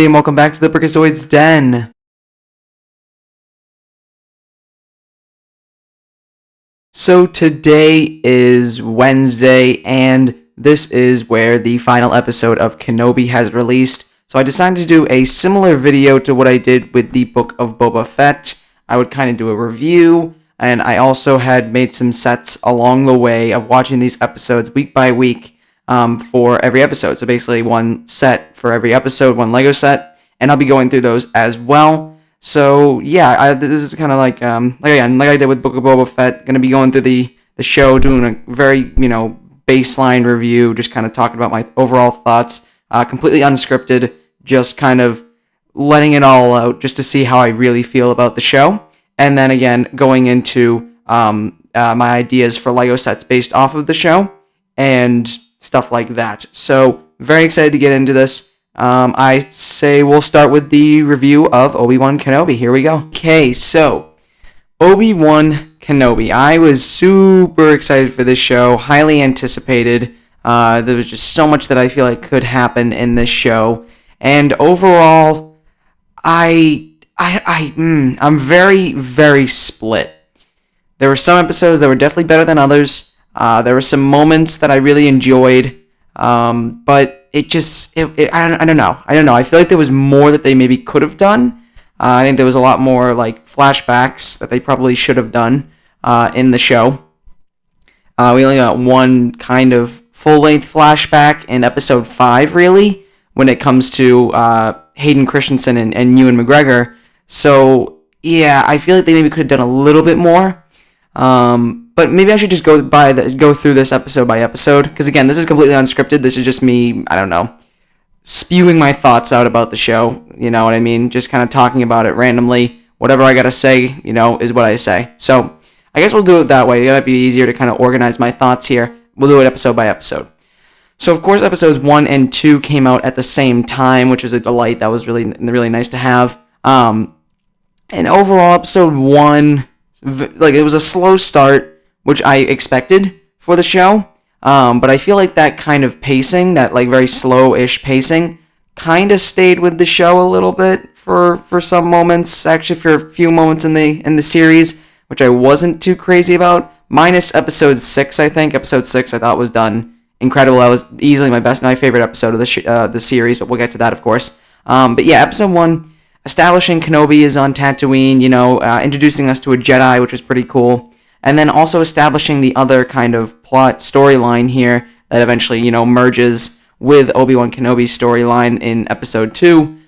And welcome back to the Brickozoid's Den. So today is Wednesday, and this is where the final episode of Kenobi has released. So I decided to do a similar video to what I did with the Book of Boba Fett. I would kind of do a review, and I also had made some sets along the way of watching these episodes week by week for every episode. So basically one set for every episode, one Lego set, and I'll be going through those as well. So yeah, this is kind of like I did with Book of Boba Fett, going to be going through the show, doing a very baseline review, just kind of talking about my overall thoughts, completely unscripted, just kind of letting it all out, just to see how I really feel about the show, and then again going into my ideas for Lego sets based off of the show and stuff like that. So very excited to get into this. I say we'll start with the review of Obi-Wan Kenobi. Here we go. Okay, so Obi-Wan Kenobi. I was super excited for this show, highly anticipated. There was just so much that I feel like could happen in this show, and overall, I'm very, very split. There were some episodes that were definitely better than others. There were some moments that I really enjoyed, but I don't know. I feel like there was more that they maybe could have done. I think there was a lot more like flashbacks that they probably should have done in the show. We only got one kind of full-length flashback in episode 5, really, when it comes to Hayden Christensen and Ewan McGregor. So yeah, I feel like they maybe could have done a little bit more. But maybe I should just go through this episode by episode, because again, this is completely unscripted. This is just me, spewing my thoughts out about the show. You know what I mean? Just kind of talking about it randomly. Whatever I gotta say, is what I say. So I guess we'll do it that way. It'll be easier to kind of organize my thoughts here. We'll do it episode by episode. So of course, episodes 1 and 2 came out at the same time, which was a delight. That was really, really nice to have. And overall, episode 1, it was a slow start, which I expected for the show, but I feel like that kind of pacing, that very slow-ish pacing, kind of stayed with the show a little bit for some moments, actually for a few moments in the series, which I wasn't too crazy about, minus episode 6, I think. Episode 6 I thought was done incredible. That was easily my favorite episode of the series, but we'll get to that, of course. But yeah, episode 1, establishing Kenobi is on Tatooine, introducing us to a Jedi, which was pretty cool. And then also establishing the other kind of plot storyline here that eventually, merges with Obi-Wan Kenobi's storyline in episode 2.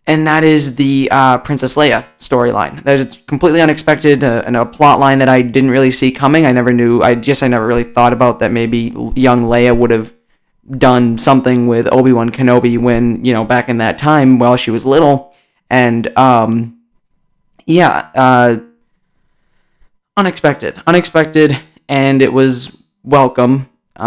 And that is the Princess Leia storyline. That is completely unexpected and a plot line that I didn't really see coming. I never really thought about that maybe young Leia would have done something with Obi-Wan Kenobi when, back in that time while she was little. And, unexpected, and it was welcome. It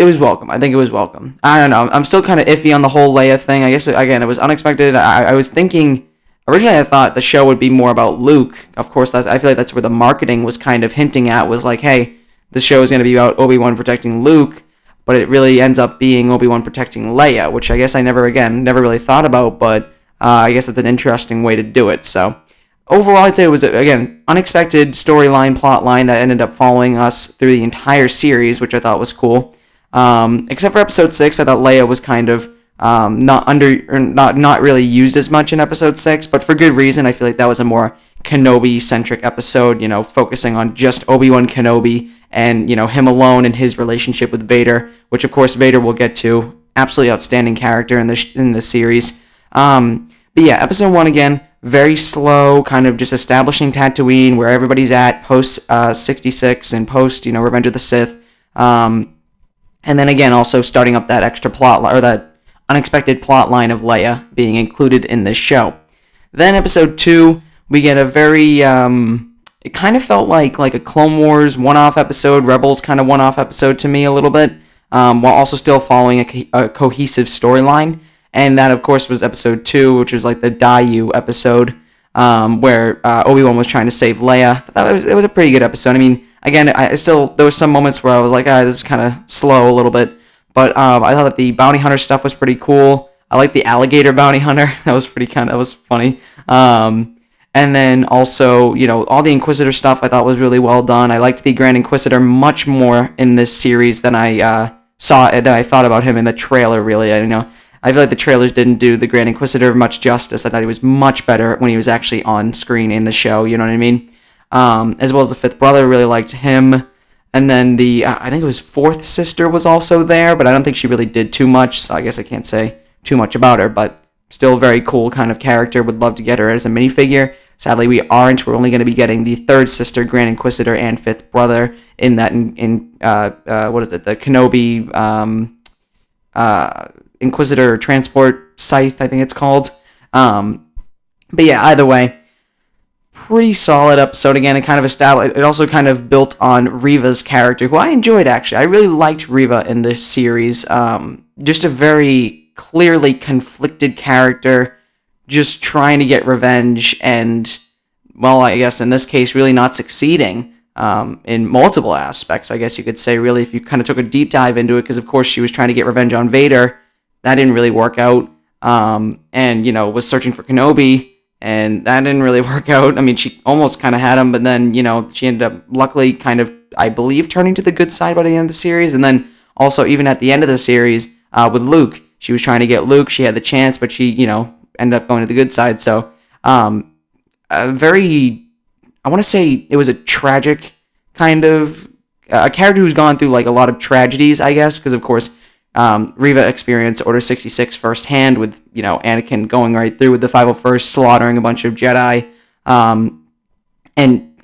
was welcome. I think it was welcome. I don't know. I'm still kind of iffy on the whole Leia thing. I guess, again, it was unexpected. I was thinking, originally I thought the show would be more about Luke. Of course, I feel like that's where the marketing was kind of hinting at, was like, hey, the show is going to be about Obi-Wan protecting Luke, but it really ends up being Obi-Wan protecting Leia, which I guess I never really thought about, but I guess that's an interesting way to do it, so... Overall, I'd say it was, again, unexpected storyline, plot line that ended up following us through the entire series, which I thought was cool. Except for episode 6, I thought Leia was kind of not really used as much in episode 6, but for good reason. I feel like that was a more Kenobi-centric episode, focusing on just Obi-Wan Kenobi and, him alone and his relationship with Vader, which, of course, Vader we'll get to. Absolutely outstanding character in the series. But yeah, episode 1 again. Very slow, kind of just establishing Tatooine, where everybody's at post 66 and post, Revenge of the Sith. And then again, also starting up that extra plot, or that unexpected plot line of Leia being included in this show. Then episode 2, we get a very, it kind of felt like a Clone Wars one-off episode, Rebels kind of one-off episode to me a little bit, while also still following a cohesive storyline. And that, of course, was episode 2, which was like the Dayu episode, where Obi-Wan was trying to save Leia. I thought it was a pretty good episode. I mean, again, there were some moments where I was like, this is kind of slow a little bit. But I thought that the bounty hunter stuff was pretty cool. I like the alligator bounty hunter. That was funny. And then also, all the Inquisitor stuff I thought was really well done. I liked the Grand Inquisitor much more in this series than I thought about him in the trailer, really. I feel like the trailers didn't do the Grand Inquisitor much justice. I thought he was much better when he was actually on screen in the show, you know what I mean? As well as the fifth brother, really liked him. And then I think it was fourth sister was also there, but I don't think she really did too much, so I guess I can't say too much about her, but still a very cool kind of character. Would love to get her as a minifigure. Sadly, we aren't. We're only going to be getting the third sister, Grand Inquisitor, and fifth brother in that, what is it, the Kenobi Inquisitor Transport Scythe, I think it's called. But yeah, either way, pretty solid episode. Again, it also kind of built on Reva's character, who I enjoyed, actually. I really liked Reva in this series. Just a very clearly conflicted character, just trying to get revenge, and, well, I guess in this case, really not succeeding in multiple aspects, I guess you could say, really, if you kind of took a deep dive into it, because, of course, she was trying to get revenge on Vader. That didn't really work out, and, was searching for Kenobi, and that didn't really work out. I mean, she almost kind of had him, but then, she ended up, luckily, kind of, I believe, turning to the good side by the end of the series, and then also, even at the end of the series, with Luke, she was trying to get Luke, she had the chance, but she, ended up going to the good side. So I want to say it was a tragic kind of a character who's gone through like a lot of tragedies, I guess, because of course Reva experienced Order 66 firsthand with Anakin going right through with the 501st, slaughtering a bunch of Jedi, and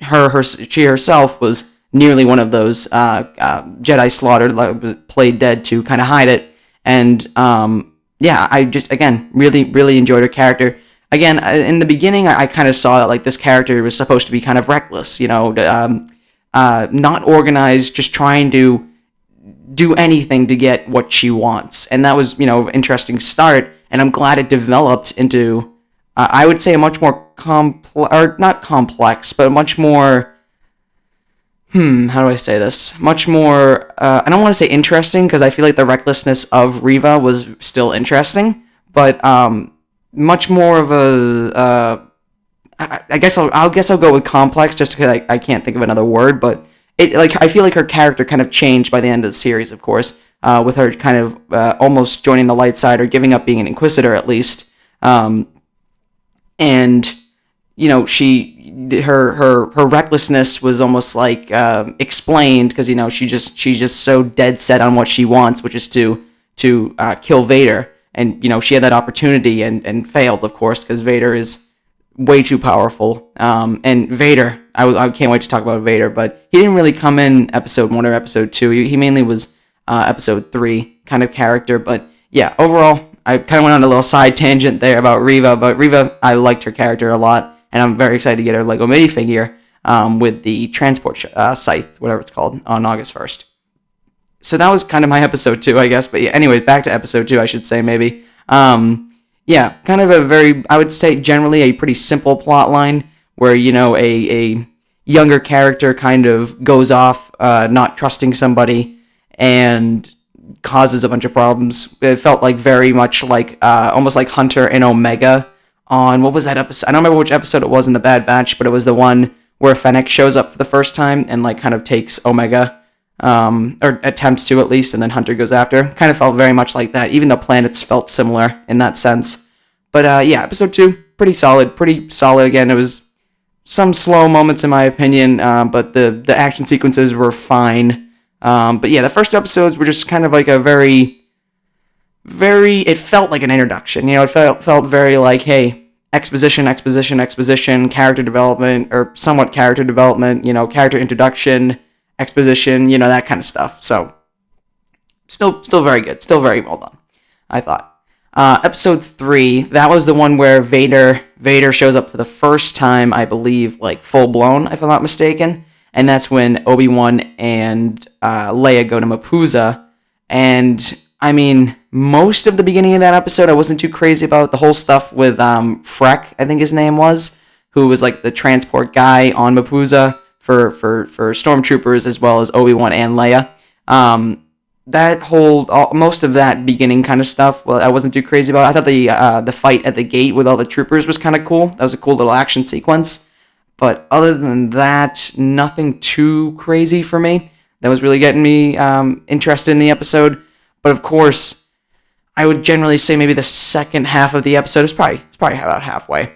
she herself was nearly one of those Jedi slaughtered, played dead to kind of hide it. And yeah, I just, again, really, really enjoyed her character. Again, in the beginning, I kind of saw that, like, this character was supposed to be kind of reckless, not organized, just trying to do anything to get what she wants. And that was, an interesting start, and I'm glad it developed into, I would say, a much more not complex, but a much more, how do I say this? Much more, I don't want to say interesting, because I feel like the recklessness of Reva was still interesting, but much more of a, I guess I'll go with complex, just because I can't think of another word, but I feel like her character kind of changed by the end of the series, of course, with her kind of almost joining the light side, or giving up being an Inquisitor at least, and her recklessness was almost like explained, because she's just so dead set on what she wants, which is to kill Vader, and she had that opportunity and failed, of course, because Vader is way too powerful. And Vader, I can't wait to talk about Vader, but he didn't really come in episode 1 or episode 2. He mainly was episode 3 kind of character. But yeah, overall, I kind of went on a little side tangent there about Reva, but Reva, I liked her character a lot, and I'm very excited to get her Lego minifigure with the transport scythe, whatever it's called, on August 1st. So that was kind of my episode 2, I guess. But yeah, anyway, back to episode 2, I should say, maybe. Yeah, kind of I would say generally a pretty simple plot line, where, a younger character kind of goes off, not trusting somebody, and causes a bunch of problems. It felt like very much like, almost like Hunter and Omega on, what was that episode? I don't remember which episode it was in the Bad Batch, but it was the one where Fennec shows up for the first time and, like, kind of takes Omega, or attempts to at least, and then Hunter goes after. Kind of felt very much like that, even though planets felt similar in that sense. But yeah, episode 2, pretty solid. Again, it was some slow moments in my opinion, but the action sequences were fine. But yeah, the first 2 episodes were just kind of like a it felt like an introduction. It felt very like, hey, exposition, character development, or somewhat character development, character introduction, exposition, that kind of stuff. So, still very good. Still very well done, I thought. Episode 3, that was the one where Vader shows up for the first time, I believe, like, full-blown, if I'm not mistaken. And that's when Obi-Wan and Leia go to Mapuza. And, I mean, most of the beginning of that episode I wasn't too crazy about. The whole stuff with Freck, I think his name was, who was, like, the transport guy on Mapuza for stormtroopers, as well as Obi-Wan and Leia. most of that beginning kind of stuff, well, I wasn't too crazy about. I thought the fight at the gate with all the troopers was kind of cool. That was a cool little action sequence. But other than that, nothing too crazy for me. That was really getting me interested in the episode. But of course, I would generally say maybe the second half of the episode, it's probably about halfway,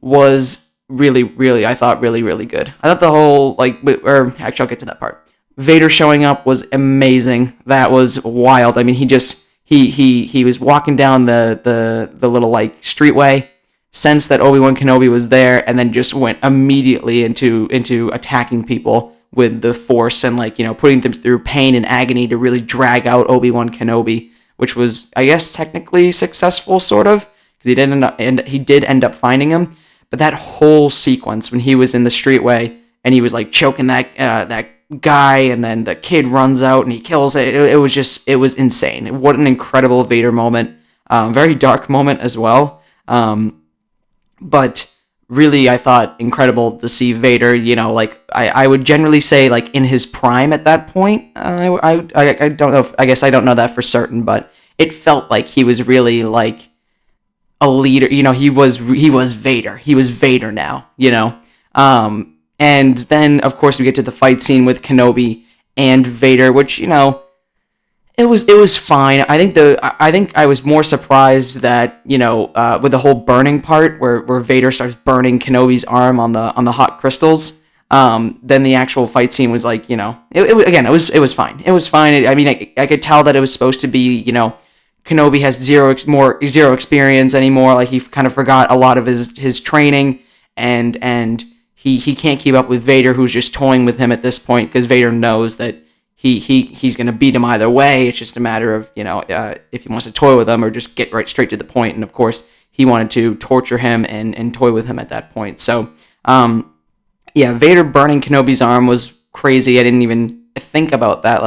was really, I thought really good. I thought the whole, or actually I'll get to that part. Vader showing up was amazing. That was wild. I mean, he was walking down the little streetway, sensed that Obi-Wan Kenobi was there, and then just went immediately into attacking people with the Force and putting them through pain and agony to really drag out Obi-Wan Kenobi, which was, I guess, technically successful, sort of, because he did end up finding him. But that whole sequence when he was in the streetway and he was choking that guy, and then the kid runs out and he kills it. It was insane. What an incredible Vader moment. Very dark moment as well. But really, I thought incredible to see Vader. I would generally say in his prime at that point. I don't know. I guess I don't know that for certain, but it felt like he was really a leader. He was Vader. He was Vader now. And then, of course, we get to the fight scene with Kenobi and Vader, which, it was fine. I think I was more surprised that, with the whole burning part where Vader starts burning Kenobi's arm on the hot crystals, then the actual fight scene was it was fine. It was fine. I could tell that it was supposed to be, Kenobi has zero experience anymore. He kind of forgot a lot of his training, and he can't keep up with Vader, who's just toying with him at this point, because Vader knows that he's going to beat him either way. It's just a matter of, if he wants to toy with him or just get right straight to the point. And of course, he wanted to torture him and toy with him at that point. So, Vader burning Kenobi's arm was crazy. I didn't even think about that.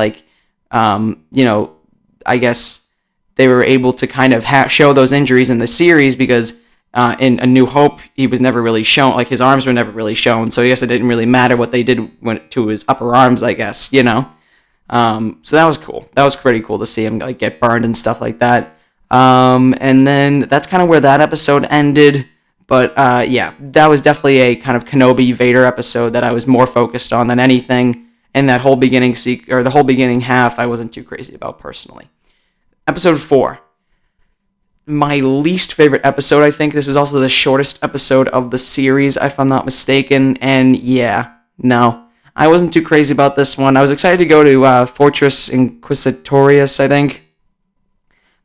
I guess they were able to kind of show those injuries in the series because in A New Hope, he was never really shown, his arms were never really shown, so I guess it didn't really matter what they did to his upper arms, I guess, So that was cool. That was pretty cool to see him get burned and stuff like that. And then that's kind of where that episode ended. But that was definitely a kind of Kenobi Vader episode that I was more focused on than anything. And that whole beginning the whole beginning half, I wasn't too crazy about personally. Episode 4. My least favorite episode, I think. This is also the shortest episode of the series, if I'm not mistaken. And no, I wasn't too crazy about this one. I was excited to go to Fortress Inquisitorius, I think.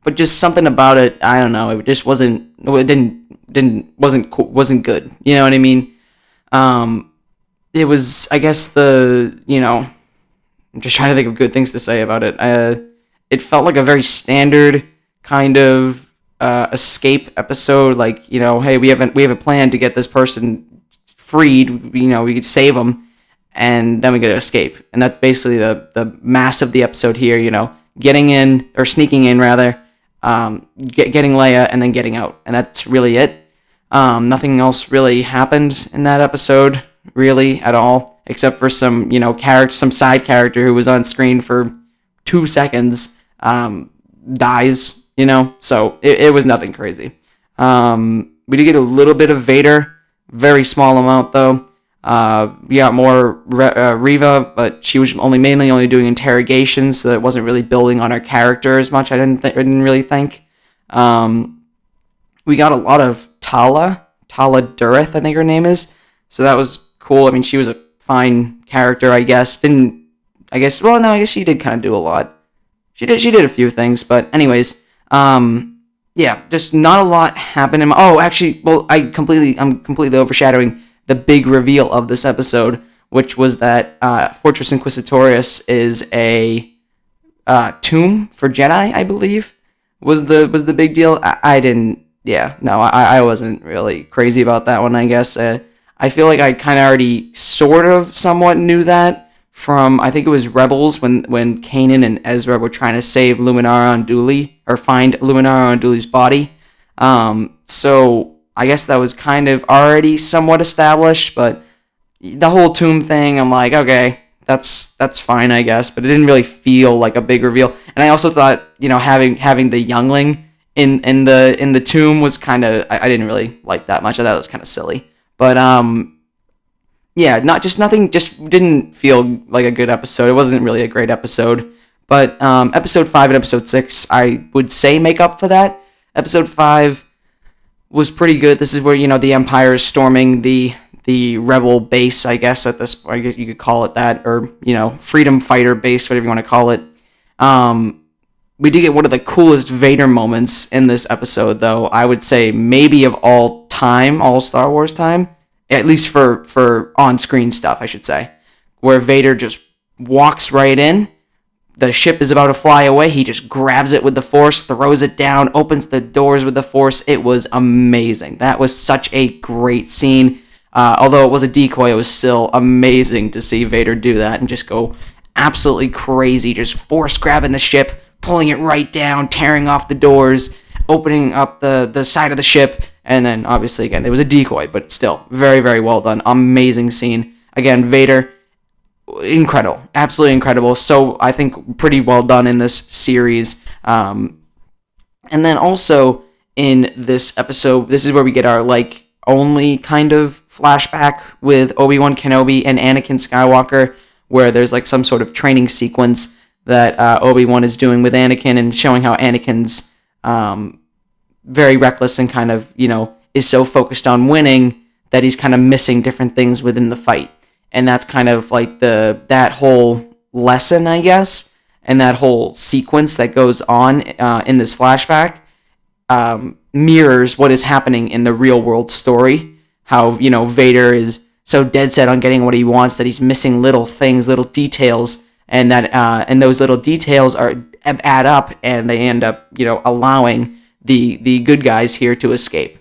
But just something about it, I don't know. It just wasn't. Wasn't good. You know what I mean? It was, I guess I'm just trying to think of good things to say about it. It felt like a very standard kind of escape episode. Hey, we have a plan to get this person freed. We could save them, and then we got to escape. And that's basically the mass of the episode here. Getting in, or sneaking in rather, getting Leia, and then getting out. And that's really it. Nothing else really happened in that episode, really, at all, except for some side character who was on screen for 2 seconds, dies, so it was nothing crazy. We did get a little bit of Vader, very small amount though. We got more Reva, but she was mainly doing interrogations, so it wasn't really building on her character as much. I didn't really think. We got a lot of Tala Durith, I think her name is. So that was cool. I mean, she was a fine character, I guess. I guess she did kind of do a lot. She did a few things, but anyways, just not a lot happened. I'm completely overshadowing the big reveal of this episode, which was that Fortress Inquisitorius is a tomb for Jedi, I believe, was the big deal. I wasn't really crazy about that one, I guess. I feel like I kind of already sort of somewhat knew that from, I think it was Rebels, when Kanan and Ezra were trying to save Luminara Unduli, or find Luminara Unduli's body. So I guess that was kind of already somewhat established, but the whole tomb thing, I'm like, okay, that's fine, I guess, but it didn't really feel like a big reveal. And I also thought, having the youngling in the tomb was kind of, I didn't really like that much. I thought it was kind of silly. But yeah, nothing, just didn't feel like a good episode. It wasn't really a great episode. But episode 5 and episode 6, I would say, make up for that. Episode 5 was pretty good. This is where, the Empire is storming the rebel base, I guess I guess you could call it that, or, freedom fighter base, whatever you want to call it. We did get one of the coolest Vader moments in this episode, though. I would say maybe of all time, all Star Wars time, at least for on-screen stuff, I should say, where Vader just walks right in. The ship is about to fly away. He just grabs it with the Force, throws it down, opens the doors with the Force. It was amazing. That was such a great scene. Although it was a decoy, it was still amazing to see Vader do that and just go absolutely crazy, just Force grabbing the ship, pulling it right down, tearing off the doors, opening up the side of the ship, and then obviously, again, it was a decoy, but still, very, very well done. Amazing scene. Again, Vader, incredible, absolutely incredible. So I think pretty well done in this series. And then also in this episode, this is where we get our only kind of flashback with Obi-Wan Kenobi and Anakin Skywalker, where there's some sort of training sequence that Obi-Wan is doing with Anakin and showing how Anakin's very reckless and kind of, is so focused on winning that he's kind of missing different things within the fight. And that's kind of that whole lesson, I guess, and that whole sequence that goes on in this flashback mirrors what is happening in the real world story. How, Vader is so dead set on getting what he wants that he's missing little things, little details, and that and those little details add up, and they end up, allowing the good guys here to escape.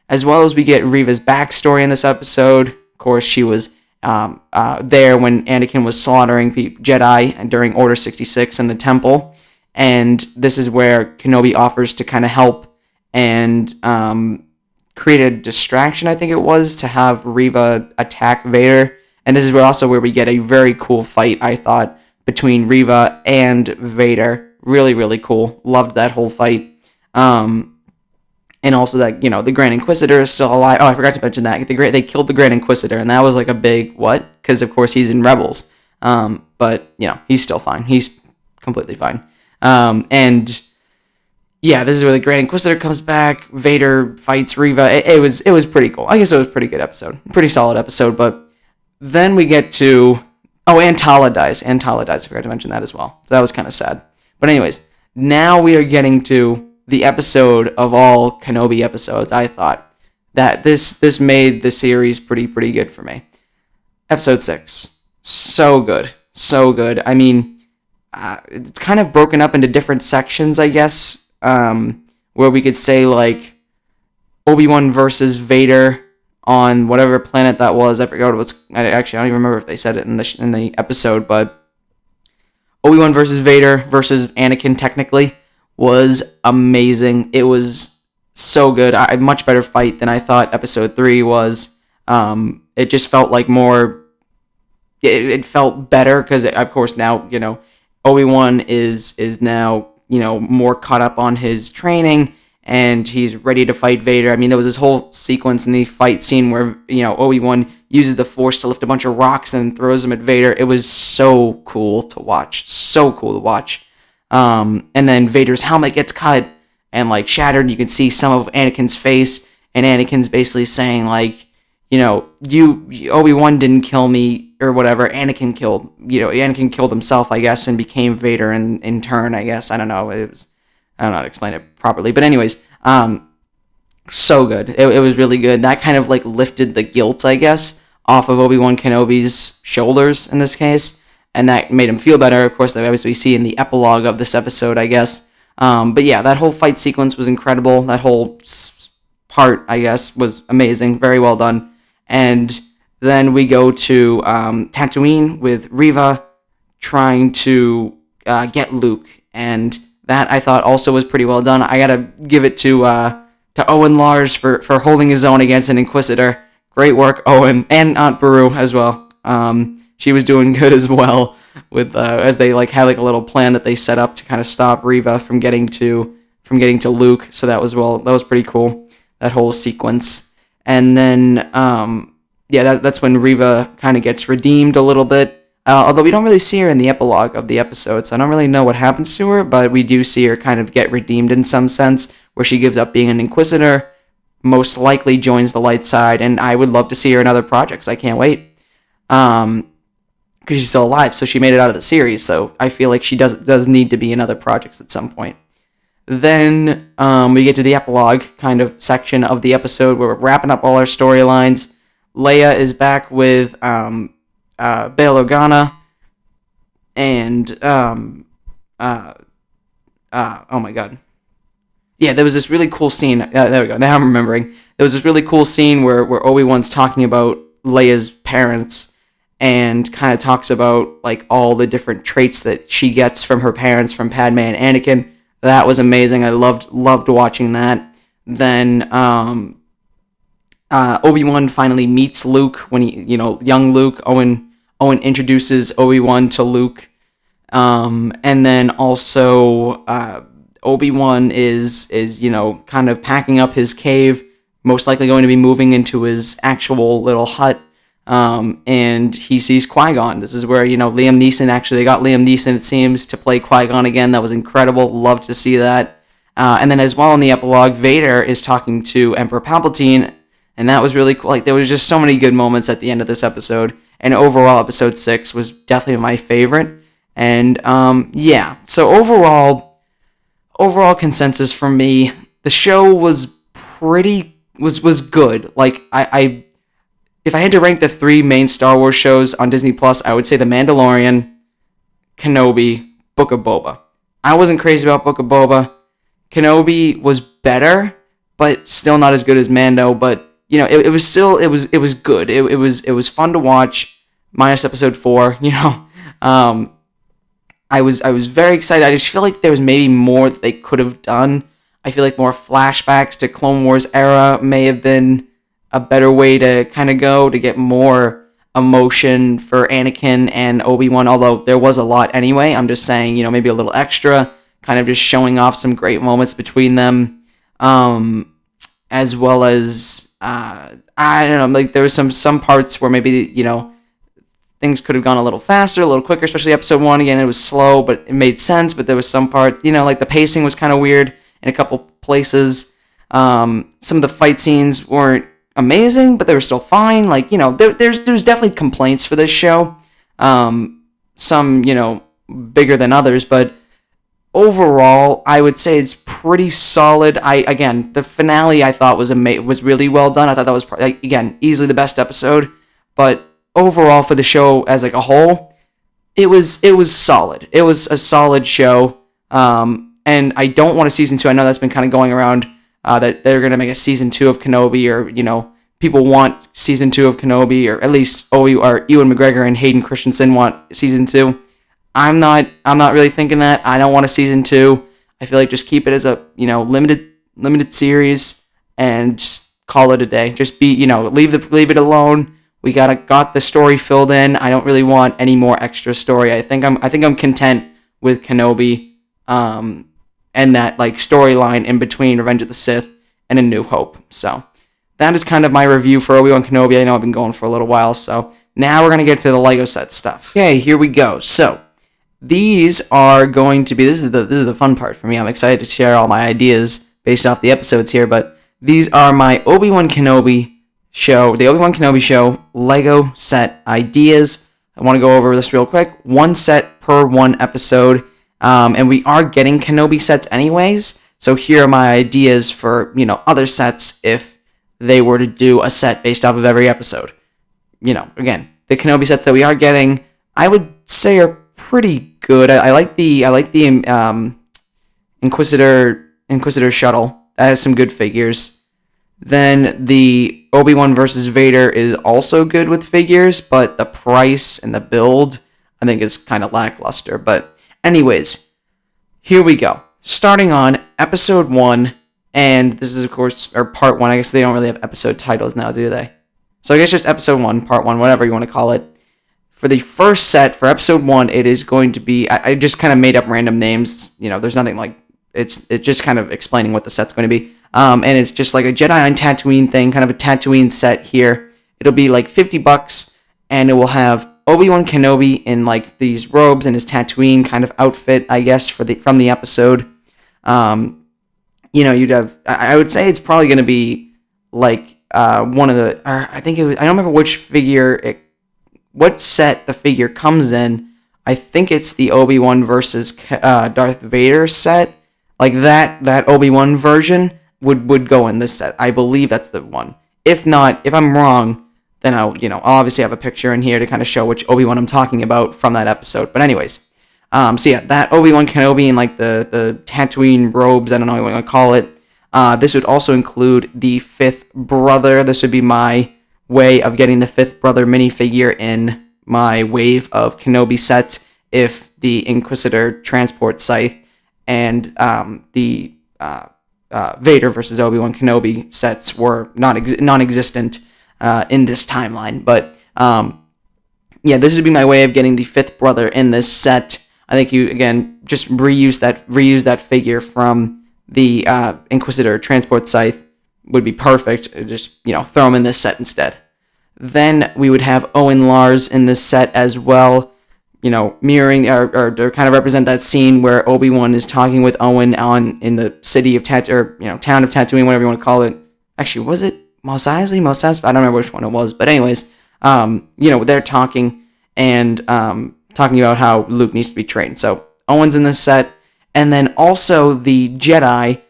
As well as we get Reva's backstory in this episode. Of course, she was there when Anakin was slaughtering Jedi during Order 66 in the temple, and this is where Kenobi offers to kind of help and create a distraction, I think it was, to have Reva attack Vader. And this is where we get a very cool fight, I thought, between Reva and Vader. Really, really cool. Loved that whole fight. And also that, the Grand Inquisitor is still alive. Oh, I forgot to mention that. They killed the Grand Inquisitor, and that was a big what? Because, of course, he's in Rebels. But, he's still fine. He's completely fine. And yeah, this is where the Grand Inquisitor comes back. Vader fights Reva. It was pretty cool. I guess it was a pretty good episode. Pretty solid episode. But then we get to... Oh, and Tala dies. I forgot to mention that as well. So that was kind of sad. But anyways, now we are getting to the episode of all Kenobi episodes. I thought that this made the series pretty good for me. Episode 6. So good. So good. I mean, it's kind of broken up into different sections, I guess. Where we could say Obi-Wan versus Vader on whatever planet that was. I forgot I don't even remember if they said it in the episode, but Obi-Wan versus Vader versus Anakin technically was amazing. It was so good. A much better fight than I thought episode 3 was. It just felt like more. It felt better because, of course, now Obi-Wan is now more caught up on his training, and he's ready to fight Vader. I mean, there was this whole sequence in the fight scene where, Obi-Wan uses the Force to lift a bunch of rocks and throws them at Vader. It was so cool to watch. And then Vader's helmet gets cut and, shattered. You can see some of Anakin's face, and Anakin's basically saying, Obi-Wan didn't kill me, or whatever. Anakin killed himself, I guess, and became Vader in turn, I guess. I don't know. I don't know how to explain it properly. But anyways, so good. It was really good. That kind of lifted the guilt, I guess, off of Obi-Wan Kenobi's shoulders in this case. And that made him feel better. Of course, as we see in the epilogue of this episode, I guess. But yeah, that whole fight sequence was incredible. That whole part, I guess, was amazing. Very well done. And then we go to Tatooine with Reva trying to get Luke. And that, I thought, also was pretty well done. I gotta give it to Owen Lars for holding his own against an Inquisitor. Great work, Owen. And Aunt Beru as well. she was doing good as well with as they like had like a little plan that they set up to kind of stop Reva from getting to Luke. So that was pretty cool, that whole sequence. And then that's when Reva kind of gets redeemed a little bit. Although we don't really see her in the epilogue of the episode, so I don't really know what happens to her, but we do see her kind of get redeemed in some sense, where she gives up being an Inquisitor, most likely joins the light side, and I would love to see her in other projects. I can't wait. Because she's still alive, so she made it out of the series, so I feel like she does need to be in other projects at some point. Then we get to the epilogue kind of section of the episode, where we're wrapping up all our storylines. Leia is back with Bail Organa, and oh my god, yeah, there was this really cool scene. There we go. Now I'm remembering. There was this really cool scene where Obi-Wan's talking about Leia's parents, and kind of talks about like all the different traits that she gets from her parents, from Padme and Anakin. That was amazing. I loved watching that. Then Obi-Wan finally meets Luke when young Luke. Owen introduces Obi-Wan to Luke, and then also Obi-Wan is kind of packing up his cave, most likely going to be moving into his actual little hut, and he sees Qui-Gon. This is where Liam Neeson, actually they got Liam Neeson, it seems, to play Qui-Gon again. That was incredible. Loved to see that. And then as well in the epilogue, Vader is talking to Emperor Palpatine, and that was really cool. Like, there was just so many good moments at the end of this episode. And overall, episode 6 was definitely my favorite. And so overall consensus from me, the show was was good. Like, I if I had to rank the 3 main Star Wars shows on Disney Plus, I would say The Mandalorian, Kenobi, Book of Boba. I wasn't crazy about Book of Boba. Kenobi was better, but still not as good as Mando. But it was still good. It was fun to watch, minus episode 4. I was very excited. I just feel like there was maybe more that they could have done. I feel like more flashbacks to Clone Wars era may have been a better way to kind of go, to get more emotion for Anakin and Obi-Wan, although there was a lot anyway. I'm just saying, maybe a little extra, kind of just showing off some great moments between them, as well as, I don't know, like there was some parts where maybe, things could have gone a little faster, a little quicker, especially episode 1. Again, it was slow, but it made sense, but there was some parts, like the pacing was kind of weird in a couple places. Some of the fight scenes weren't amazing, but they were still fine. Like, there's definitely complaints for this show. Some, bigger than others, but overall, I would say it's pretty solid. Again, the finale I thought was really well done. I thought that was again easily the best episode, but overall for the show as like a whole, it was solid. It was a solid show. And I don't want a season 2. I know that's been kind of going around, that they're going to make a season 2 of Kenobi, or, people want season 2 of Kenobi, or at least Ewan McGregor and Hayden Christensen want season 2. I'm not really thinking that. I don't want a season 2. I feel like just keep it as a, limited series and just call it a day. Just be, leave it alone. We got the story filled in. I don't really want any more extra story. I think I'm content with Kenobi, and that like storyline in between Revenge of the Sith and A New Hope. So that is kind of my review for Obi-Wan Kenobi. I know I've been going for a little while, so now we're gonna get to the Lego set stuff. Okay, here we go. So these are going to be this is the fun part for me. I'm excited to share all my ideas based off the episodes here, but these are my the Obi-Wan Kenobi show Lego set ideas. I want to go over this real quick. 1 set per 1 episode. And we are getting Kenobi sets anyways, so here are my ideas for, other sets if they were to do a set based off of every episode. Again, the Kenobi sets that we are getting, I would say are pretty good. I like the Inquisitor shuttle. That has some good figures. Then the Obi-Wan versus Vader is also good with figures, but the price and the build, I think, is kind of lackluster. But anyways, here we go. Starting on episode 1, and this is, of course, or part 1. I guess they don't really have episode titles now, do they? So I guess just episode 1, part 1, whatever you want to call it. For the first set, for episode 1, it is going to be, I just kind of made up random names. There's nothing like, it's just kind of explaining what the set's going to be. And it's just like a Jedi on Tatooine thing, kind of a Tatooine set here. It'll be like $50, and it will have Obi-Wan Kenobi in like these robes and his Tatooine kind of outfit, I guess, from the episode. You'd have, I would say it's probably going to be like one of the, I think it was, I don't remember which figure, what set the figure comes in. I think it's the Obi-Wan versus Darth Vader set. Like that Obi-Wan version would go in this set. I believe that's the one. If not, if I'm wrong, then I'll obviously have a picture in here to kind of show which Obi-Wan I'm talking about from that episode. But anyways, so yeah, that Obi-Wan Kenobi in like the Tatooine robes, I don't know what you want to call it. This would also include the fifth brother. This would be my way of getting the fifth brother minifigure in my wave of Kenobi sets if the Inquisitor transport scythe and the Vader versus Obi-Wan Kenobi sets were non-existent in this timeline. But yeah, this would be my way of getting the fifth brother in this set. I think you, again, just reuse that figure from the Inquisitor transport scythe would be perfect. Just, throw him in this set instead. Then we would have Owen Lars in this set as well, mirroring or to kind of represent that scene where Obi-Wan is talking with Owen in the city of town of Tatooine, whatever you want to call it. Actually, was it Mos Eisley? I don't remember which one it was, but anyways, they're talking and talking about how Luke needs to be trained. So Owen's in this set, and then also the Jedi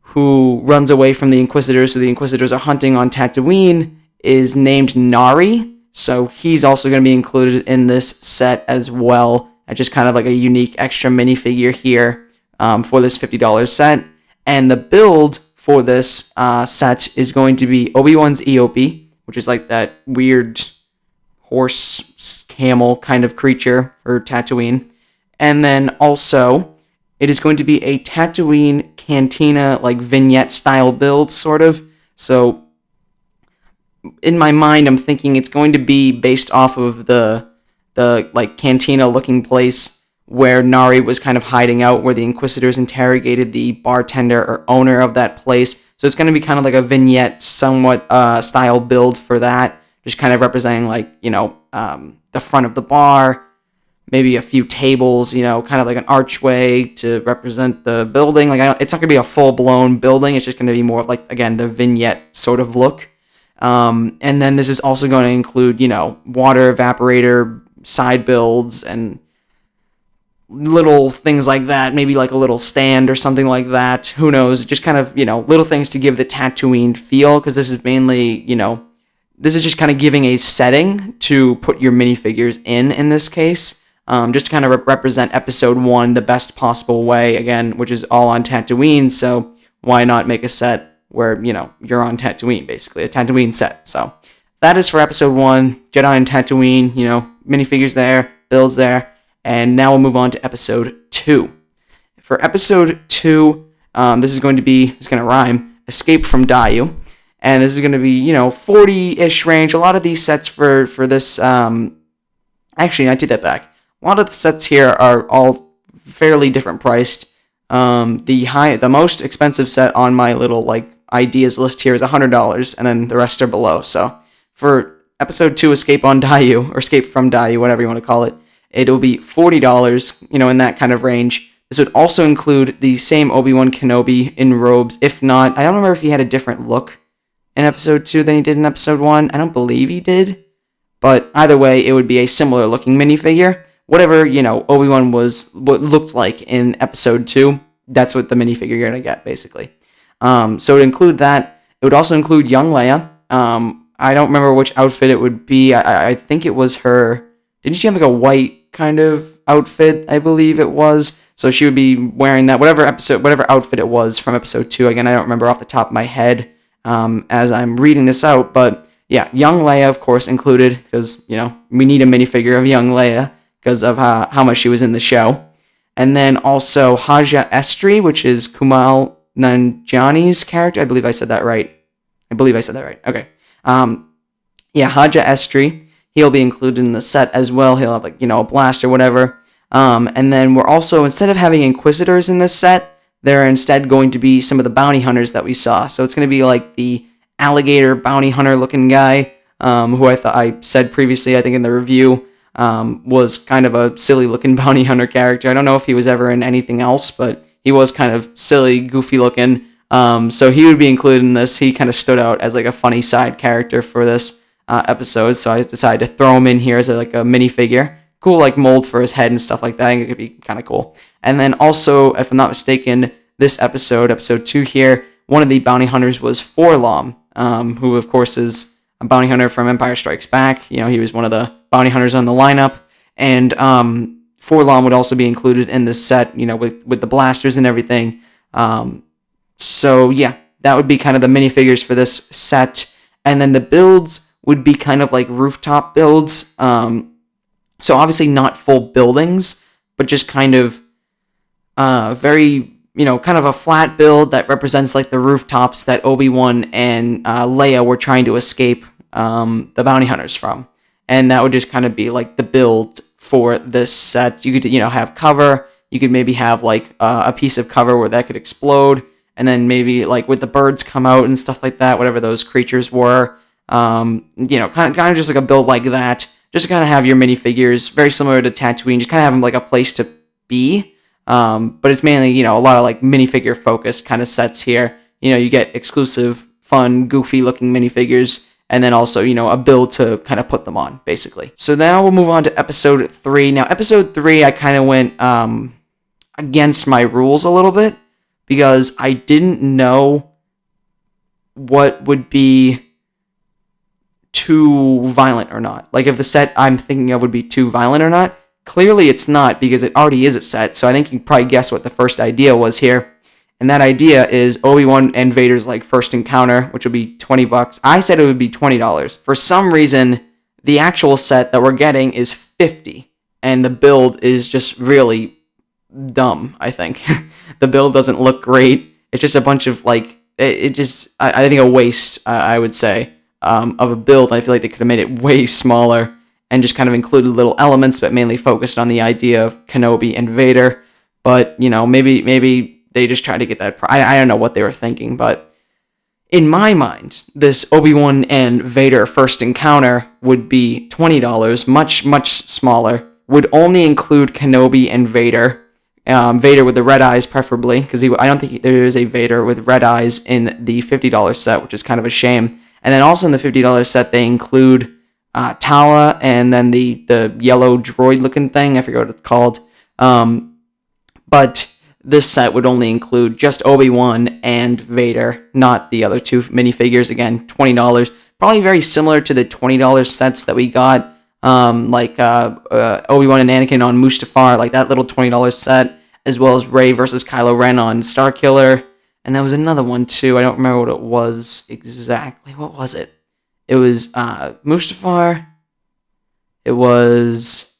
who runs away from the Inquisitors, so the Inquisitors are hunting on Tatooine, is named Nari. So he's also going to be included in this set as well, as just kind of like a unique extra minifigure here for this $50 set. And the build for this set is going to be Obi-Wan's EOP, which is like that weird horse camel kind of creature for Tatooine. And then also, it is going to be a Tatooine cantina, like vignette style build, sort of. So in my mind, I'm thinking it's going to be based off of the like cantina looking place where Nari was kind of hiding out, where the Inquisitors interrogated the bartender or owner of that place. So it's going to be kind of like a vignette, somewhat style build for that, just kind of representing like the front of the bar, maybe a few tables, kind of like an archway to represent the building. Like it's not going to be a full blown building. It's just going to be more like, again, the vignette sort of look. And then this is also going to include, water evaporator, side builds, and little things like that. Maybe like a little stand or something like that. Who knows? Just kind of, little things to give the Tatooine feel, because this is mainly, this is just kind of giving a setting to put your minifigures in this case. Just to kind of represent episode 1 the best possible way, again, which is all on Tatooine. So why not make a set where, you're on Tatooine, basically, a Tatooine set. So that is for episode 1, Jedi and Tatooine, minifigures there, builds there, and now we'll move on to episode 2. For episode 2, this is going to rhyme, Escape from Daiyu, and this is going to be, 40-ish range. A lot of these sets for this, actually, I take that back. A lot of the sets here are all fairly different priced. The most expensive set on my little ideas list here is $100, and then the rest are below. So for episode 2, Escape from Daiyu, whatever you want to call it, it'll be $40, in that kind of range. This would also include the same Obi-Wan Kenobi in robes. If not, I don't remember if he had a different look in episode 2 than he did in episode 1. I don't believe he did, but either way, it would be a similar looking minifigure. Whatever, Obi-Wan looked like in episode 2, that's what the minifigure you're going to get, basically. So it would include that. It would also include young Leia. I don't remember which outfit it would be. I think it was her. Didn't she have like a white kind of outfit? I believe it was. So she would be wearing that, whatever outfit it was from episode 2. Again, I don't remember off the top of my head as I'm reading this out. But yeah, young Leia, of course, included, because, we need a minifigure of young Leia because of how much she was in the show. And then also Haja Estri, which is Kumail Nanjiani's character. I believe I said that right. Okay. Yeah, Haja Estri. he'll be included in the set as well. He'll have like, a blast or whatever. And then we're also, instead of having Inquisitors in this set, they're instead going to be some of the bounty hunters that we saw. So it's going to be like the alligator bounty hunter looking guy, who I said previously, I think in the review, was kind of a silly looking bounty hunter character. I don't know if he was ever in anything else, but he was kind of silly, goofy looking. So he would be included in this. He kind of stood out as like a funny side character for this episode. So I decided to throw him in here as like a minifigure. Cool, like mold for his head and stuff like that. I think it could be kind of cool. And then also, if I'm not mistaken, this episode 2 here, one of the bounty hunters was Forlom, who of course is a bounty hunter from Empire Strikes Back. He was one of the bounty hunters on the lineup. And Forlom would also be included in this set, with the blasters and everything. So yeah, that would be kind of the minifigures for this set. And then the builds would be kind of like rooftop builds. So obviously not full buildings, but just kind of very, kind of a flat build that represents like the rooftops that Obi-Wan and Leia were trying to escape the bounty hunters from. And that would just kind of be like the build for this set. You could, have cover. You could maybe have like a piece of cover where that could explode. And then maybe like with the birds come out and stuff like that, whatever those creatures were. Kind of just like a build like that. Just to kind of have your minifigures very similar to Tatooine. Just kind of have them like a place to be. But it's mainly, a lot of like minifigure focused kind of sets here. You get exclusive, fun, goofy looking minifigures. And then also, a build to kind of put them on, basically. So now we'll move on to episode 3. Now, episode 3, I kind of went against my rules a little bit. Because I didn't know what would be too violent or not. Like, if the set I'm thinking of would be too violent or not. Clearly it's not, because it already is a set. So I think you can probably guess what the first idea was here. And that idea is Obi-Wan and Vader's, like, first encounter, which would be $20. I said it would be $20. For some reason, the actual set that we're getting is $50. And the build is just really dumb, I think. The build doesn't look great. It's just a bunch of, like, I think a waste, I would say, of a build. I feel like they could have made it way smaller and just kind of included little elements, but mainly focused on the idea of Kenobi and Vader. But, maybe they just tried to get that. I don't know what they were thinking, but in my mind, this Obi-Wan and Vader first encounter would be $20, much, much smaller, would only include Kenobi and Vader. Vader with the red eyes, preferably, because I don't think there is a Vader with red eyes in the $50 set, which is kind of a shame. And then also in the $50 set, they include Tala and then the yellow droid-looking thing. I forget what it's called. But this set would only include just Obi-Wan and Vader, not the other two minifigures. Again, $20. Probably very similar to the $20 sets that we got, like Obi-Wan and Anakin on Mustafar, like that little $20 set, as well as Rey versus Kylo Ren on Starkiller. And there was another one too. I don't remember what it was exactly. What was it? It was Mustafar. It was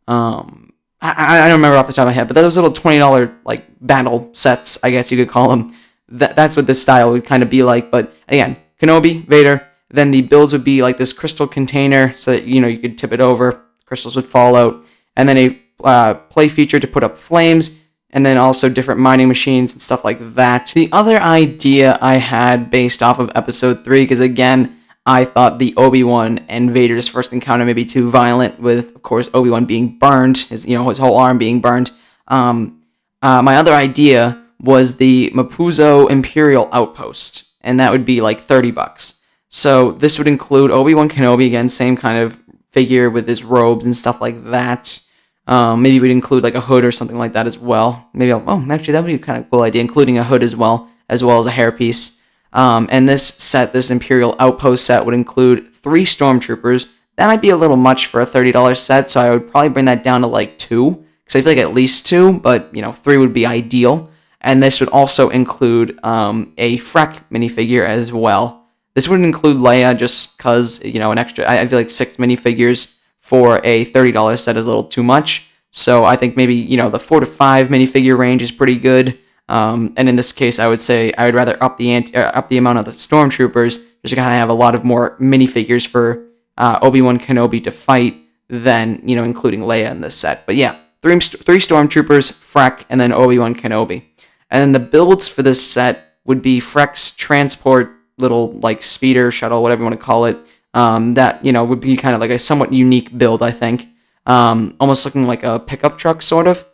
I don't remember off the top of my head, but those little $20 like battle sets, I guess you could call them. That's what this style would kind of be like. But again, Kenobi, Vader. Then the builds would be like this crystal container, so that you could tip it over, crystals would fall out, and then a play feature to put up flames, and then also different mining machines and stuff like that. The other idea I had based off of episode 3, because again, I thought the Obi-Wan and Vader's first encounter may be too violent, with, of course, Obi-Wan being burned, his whole arm being burned. My other idea was the Mapuzo Imperial Outpost, and that would be like $30. So this would include Obi-Wan Kenobi, again, same kind of figure with his robes and stuff like that. Maybe we'd include like a hood or something like that as well. Actually that would be a kind of cool idea, including a hood as well as a hairpiece. And this Imperial Outpost set would include 3 Stormtroopers. That might be a little much for a $30 set, so I would probably bring that down to like 2, because I feel like at least 2, but 3 would be ideal. And this would also include a Freck minifigure as well. This wouldn't include Leia just because, an extra, I feel like 6 minifigures for a $30 set is a little too much. So I think maybe, the 4 to 5 minifigure range is pretty good. And in this case, I would say I would rather up the amount of the Stormtroopers, just to kind of have a lot of more minifigures for Obi-Wan Kenobi to fight than, including Leia in this set. But yeah, three stormtroopers, Freck, and then Obi-Wan Kenobi. And then the builds for this set would be Freck's transport little, like, speeder, shuttle, whatever you want to call it. That, would be kind of like a somewhat unique build, I think. Almost looking like a pickup truck, sort of.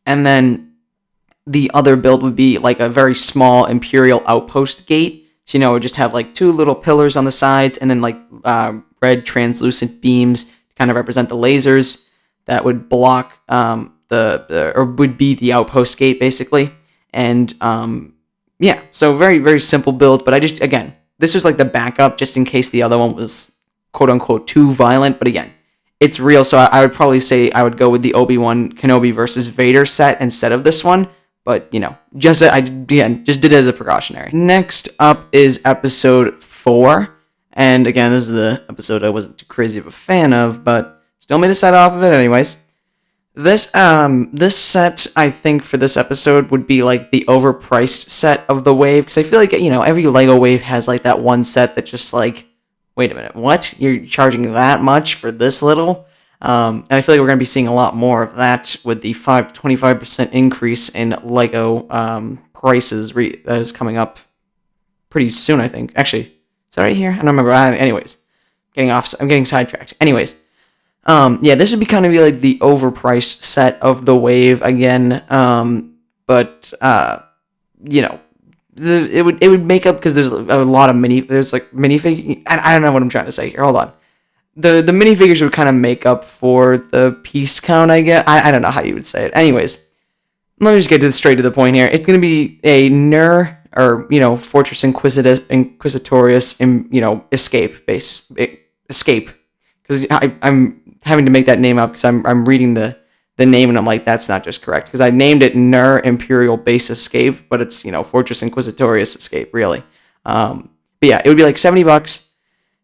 And then the other build would be like a very small Imperial outpost gate. So, it would just have like two little pillars on the sides and then like red translucent beams to kind of represent the lasers that would block or would be the outpost gate, basically. And yeah, so very, very simple build. But again, this was like the backup just in case the other one was quote unquote too violent. But again, it's real, so I would probably say I would go with the Obi-Wan Kenobi versus Vader set instead of this one. But, just did it as a precautionary. Next up is episode 4. And again, this is the episode I wasn't too crazy of a fan of, but still made a set off of it anyways. This set, I think, for this episode would be like the overpriced set of the wave. Because I feel like, every LEGO wave has like that one set that just like, wait a minute, what? You're charging that much for this little? And I feel like we're going to be seeing a lot more of that with the 25% increase in LEGO prices that is coming up pretty soon, I think. Actually, is that right here? I don't remember. Anyways, I'm getting sidetracked. Anyways, yeah, this would be kind of like the overpriced set of the wave again. But it would make up because there's a lot of minifigures. I don't know what I'm trying to say here. Hold on. The minifigures would kind of make up for the piece count, I guess. I don't know how you would say it. Anyways, let me just get straight to the point here. It's going to be a NER, or, Fortress Inquisitorius, escape. Because I'm having to make that name up because I'm reading the name and I'm like, that's not just correct. Because I named it NER Imperial Base Escape, but it's, Fortress Inquisitorius Escape, really. But yeah, it would be like $70.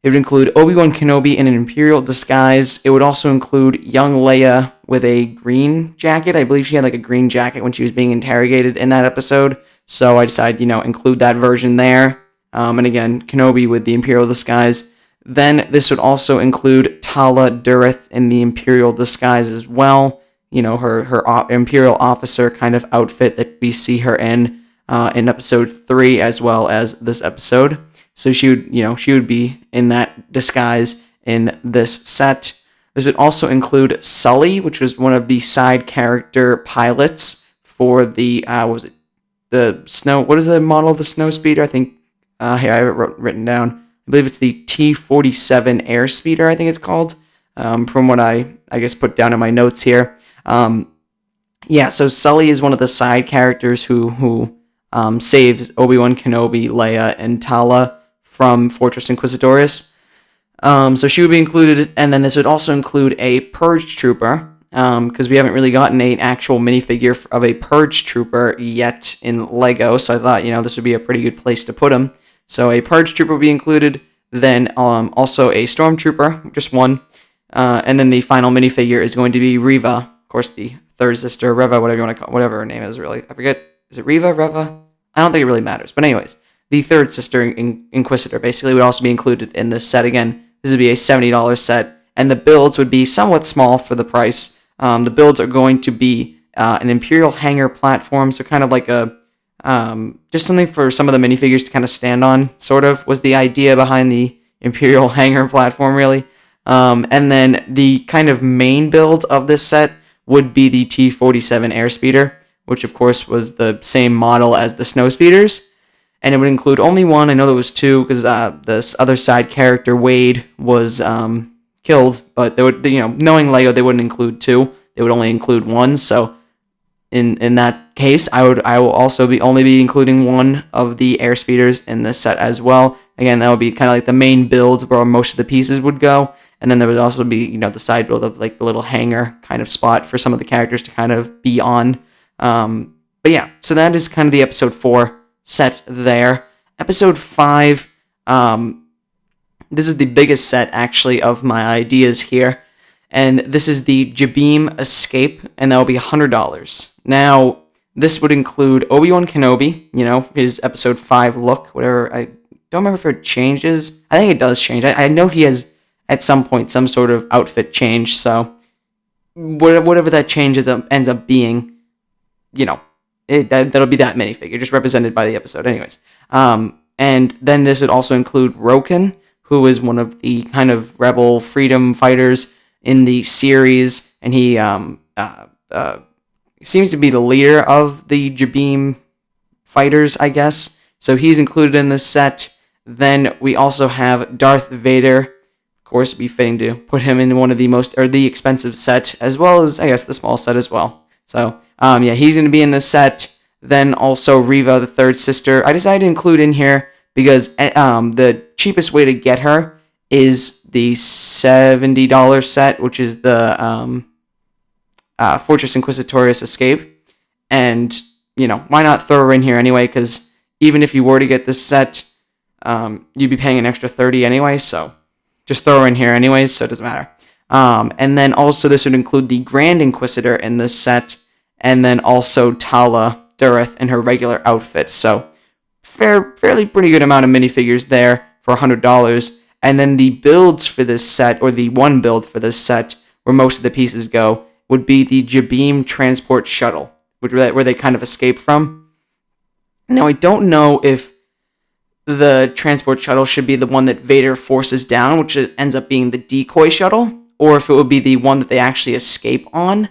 It would include Obi-Wan Kenobi in an Imperial disguise. It would also include young Leia with a green jacket. I believe she had like a green jacket when she was being interrogated in that episode. So I decided, include that version there. And again, Kenobi with the Imperial disguise. Then this would also include Tala Durith in the Imperial disguise as well. Her Imperial officer kind of outfit that we see her in episode 3 as well as this episode. So she would be in that disguise in this set. This would also include Sully, which was one of the side character pilots for the the snow. What is the model of the snow speeder? I think here I have it written down. I believe it's the T-47 air speeder. I think it's called. From what I guess put down in my notes here. Yeah. So Sully is one of the side characters who saves Obi-Wan Kenobi, Leia, and Tala from Fortress Inquisitorius. So she would be included, and then this would also include a Purge Trooper, because we haven't really gotten an actual minifigure of a Purge Trooper yet in LEGO, so I thought, this would be a pretty good place to put him. So a Purge Trooper would be included, then also a Stormtrooper, just one, and then the final minifigure is going to be Reva, of course the third sister, Reva, whatever you want to call, whatever her name is really, I forget, is it Reva, Reva? I don't think it really matters, but anyways. The third sister Inquisitor basically would also be included in this set again. This would be a $70 set, and the builds would be somewhat small for the price. The builds are going to be an Imperial hangar platform, so kind of like just something for some of the minifigures to kind of stand on, sort of, was the idea behind the Imperial hangar platform, really. And then the kind of main build of this set would be the T-47 airspeeder, which of course was the same model as the snow speeders. And it would include only one. I know there was two because this other side character, Wade, was killed. But they would, knowing LEGO, they wouldn't include two. They would only include one. So in that case, I will also only be including one of the airspeeders in this set as well. Again, that would be kind of like the main builds where most of the pieces would go. And then there would also be, the side build of like the little hangar kind of spot for some of the characters to kind of be on. But yeah, so that is kind of the episode 4 set there. Episode 5, this is the biggest set actually of my ideas here, and this is the Jabeam Escape, and that will be $100. Now, this would include Obi-Wan Kenobi, his episode 5 look, whatever. I don't remember if it changes. I think it does change. I know he has at some point some sort of outfit change. So whatever that change ends up being, that'll be that minifigure, just represented by the episode. Anyways, and then this would also include Roken, who is one of the kind of rebel freedom fighters in the series, and he seems to be the leader of the Jabeam fighters, I guess. So he's included in this set. Then we also have Darth Vader. Of course, it'd be fitting to put him in one of the expensive set, as well as, I guess, the small set as well. So, he's going to be in this set. Then also Reva, the third sister. I decided to include in here because the cheapest way to get her is the $70 set, which is the Fortress Inquisitorius Escape. And, why not throw her in here anyway? Because even if you were to get this set, you'd be paying an extra $30 anyway. So just throw her in here anyways, so it doesn't matter. And then also this would include the Grand Inquisitor in this set. And then also Tala Dureth in her regular outfit. So fairly pretty good amount of minifigures there for $100. And then the builds for this set, or the one build for this set, where most of the pieces go, would be the Jabeam Transport Shuttle, where they kind of escape from. Now, I don't know if the Transport Shuttle should be the one that Vader forces down, which ends up being the decoy shuttle, or if it would be the one that they actually escape on,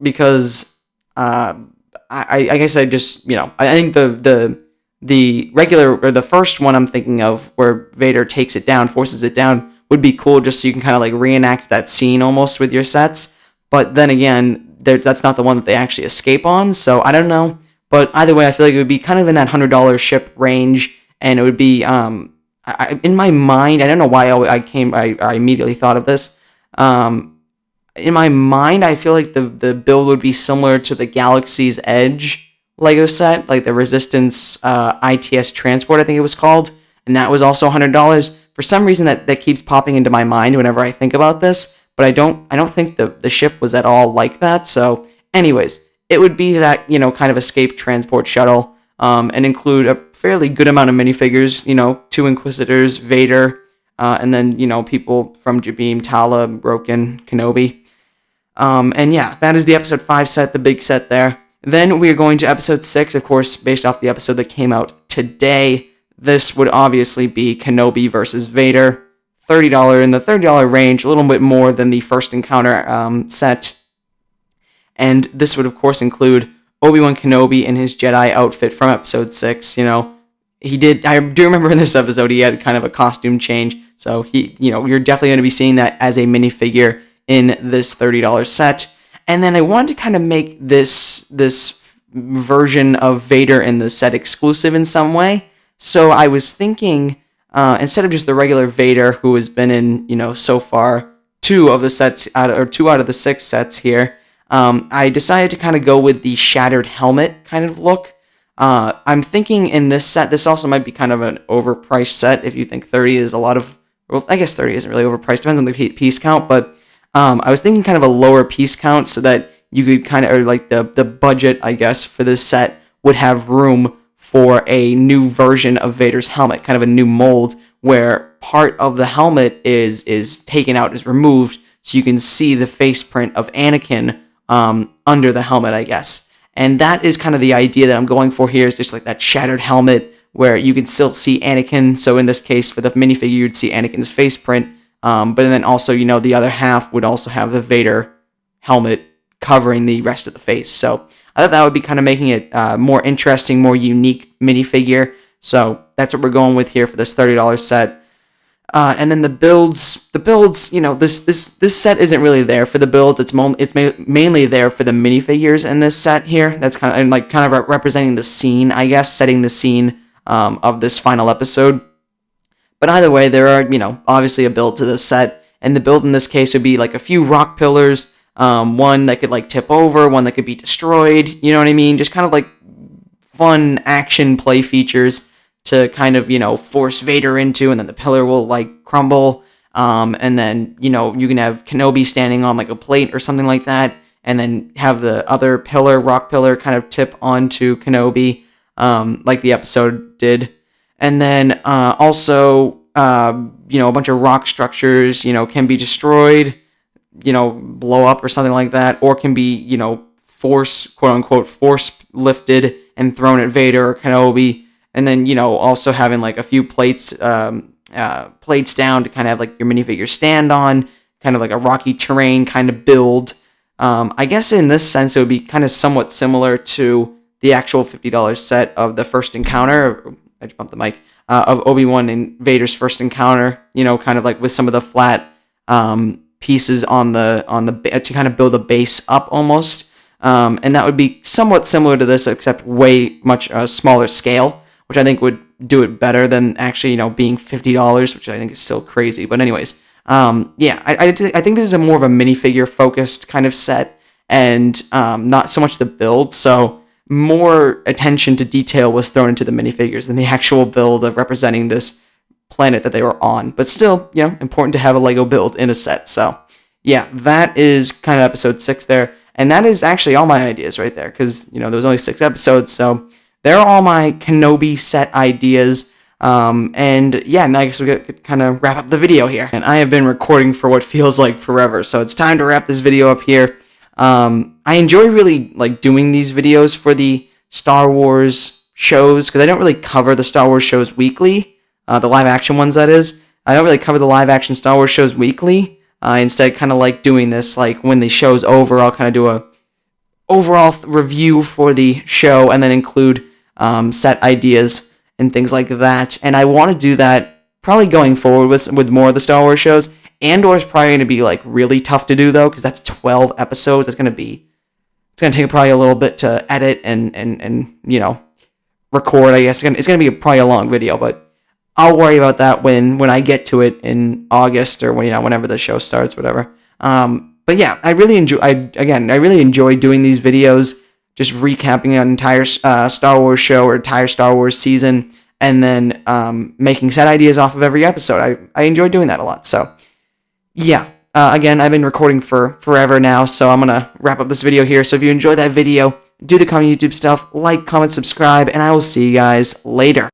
because I guess I just, I think the regular, or the first one I'm thinking of, where Vader takes it down, forces it down, would be cool, just so you can kind of like reenact that scene almost with your sets. But then again, that's not the one that they actually escape on, so I don't know. But either way, I feel like it would be kind of in that $100 ship range, and it would be, in my mind, I don't know why I immediately thought of this. In my mind, I feel like the build would be similar to the Galaxy's Edge Lego set, like the Resistance ITS Transport, I think it was called, and that was also $100. For some reason, that keeps popping into my mind whenever I think about this, but I don't think the ship was at all like that. So, anyways, it would be that, kind of escape transport shuttle, and include a fairly good amount of minifigures, 2 Inquisitors, Vader, and then, people from Jabeam, Tala, Roken, Kenobi. And yeah, that is the episode 5 set, the big set there. Then we are going to episode 6, of course, based off the episode that came out today. This would obviously be Kenobi versus Vader. $30 in the $30 range, a little bit more than the first encounter set. And this would, of course, include Obi-Wan Kenobi in his Jedi outfit from episode 6. I do remember in this episode he had kind of a costume change. So you're definitely going to be seeing that as a minifigure in this $30 set. And then I wanted to kind of make this version of Vader in the set exclusive in some way. So I was thinking, instead of just the regular Vader, who has been in, so far, 2 out of the 6 sets here, I decided to kind of go with the shattered helmet kind of look. I'm thinking in this set, this also might be kind of an overpriced set if you think 30 is a lot of, well, I guess 30 isn't really overpriced, depends on the piece count, but I was thinking kind of a lower piece count so that you could kind of, or like the budget, I guess, for this set would have room for a new version of Vader's helmet, kind of a new mold, where part of the helmet is taken out, is removed, so you can see the face print of Anakin under the helmet, I guess. And that is kind of the idea that I'm going for here, is just like that shattered helmet where you can still see Anakin. So in this case, for the minifigure, you'd see Anakin's face print. But then also, the other half would also have the Vader helmet covering the rest of the face. So I thought that would be kind of making it more interesting, more unique minifigure. So that's what we're going with here for this $30 set. And then the builds, this set isn't really there for the builds. It's mainly there for the minifigures in this set here. That's kind of representing the scene, I guess, setting the scene of this final episode. But either way, there are, obviously a build to this set, and the build in this case would be like a few rock pillars, one that could like tip over, one that could be destroyed, you know what I mean? Just kind of like fun action play features to kind of, force Vader into, and then the pillar will like crumble, and then, you can have Kenobi standing on like a plate or something like that, and then have the other rock pillar kind of tip onto Kenobi, like the episode did. And then also, a bunch of rock structures, can be destroyed, blow up or something like that, or can be, force, quote unquote, force lifted and thrown at Vader or Kenobi. And then, also having like a few plates down to kind of have like your minifigure stand on, kind of like a rocky terrain kind of build. I guess in this sense, it would be kind of somewhat similar to the actual $50 set of the first encounter. I just bumped the mic. Of Obi-Wan and Vader's first encounter, kind of like with some of the flat pieces on the to kind of build a base up almost. And that would be somewhat similar to this, except way much smaller scale, which I think would do it better than actually, being $50, which I think is still crazy. But anyways, I think this is a more of a minifigure focused kind of set, and not so much the build. So more attention to detail was thrown into the minifigures than the actual build of representing this planet that they were on. But still, important to have a Lego build in a set. So yeah, that is kind of episode 6 there. And that is actually all my ideas right there, because, there was only 6 episodes. So they're all my Kenobi set ideas. And yeah, now I guess we could kind of wrap up the video here. And I have been recording for what feels like forever. So it's time to wrap this video up here. I enjoy really like doing these videos for the Star Wars shows, because I don't really cover the Star Wars shows weekly, the live action ones, that is. I don't really cover the live action Star Wars shows weekly. Instead, kind of like doing this, like when the show's over, I'll kind of do a overall review for the show and then include set ideas and things like that. And I want to do that probably going forward with more of the Star Wars shows. Andor is probably going to be like really tough to do though, because that's 12 episodes. It's going to take probably a little bit to edit and record. I guess it's going to be probably a long video, but I'll worry about that when I get to it in August, or whenever the show starts, whatever. But yeah, I really enjoy doing these videos, just recapping an entire Star Wars show or entire Star Wars season, and then making set ideas off of every episode. I enjoy doing that a lot. So yeah, again, I've been recording for forever now, so I'm gonna wrap up this video here. So if you enjoyed that video, do the common YouTube stuff, like, comment, subscribe, and I will see you guys later.